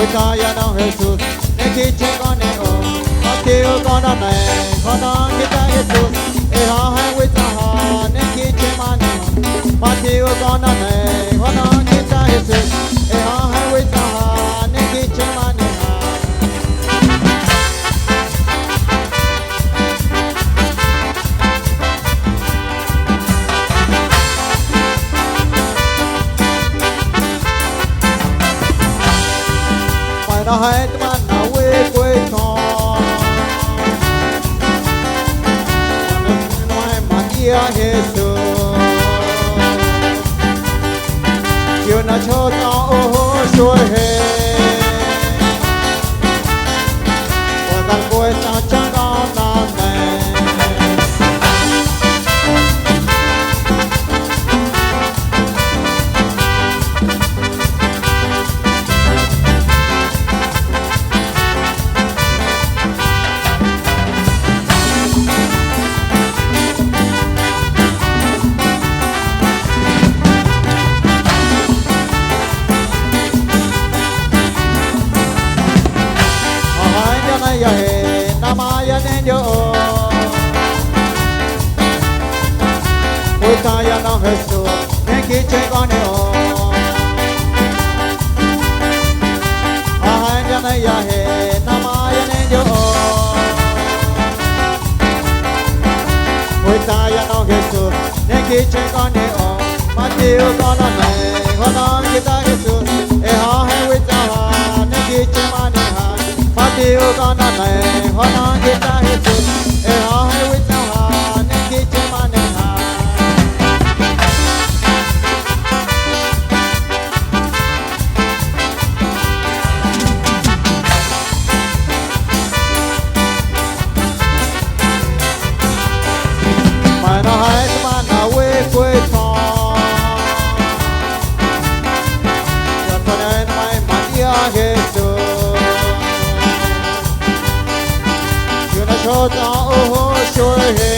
Kaya ng Jesus, nakikinig ko niyo. Mateo ko na ko ng kita Jesus, ihahay with the heart, nakikinig man niyo. Mateo ko na ko ng kita Jesus, ihahay with the heart, nakikinig man niyo. Nó hết mà nó quê quê con nó nói mà kia Jesus chiều nó cho nó ô xuôi hè và thằng quê sao chẳng có nó này ya he namaya nenyo ôi ta ya no Jesus nên khi chơi con neo hai ya này ya he namaya nenyo ôi ta ya no Jesus nên khi chơi con neo Matthew con này con nói kita Jesus e ha he with ta nên khi chơi man Matthew con này hoa non kita Jesus e ha hay with now ha nên khi chơi mà nên ha mà nó hay mà nó quê quê con cho nên mày Matthew Jesus cho ta ô xuôi hè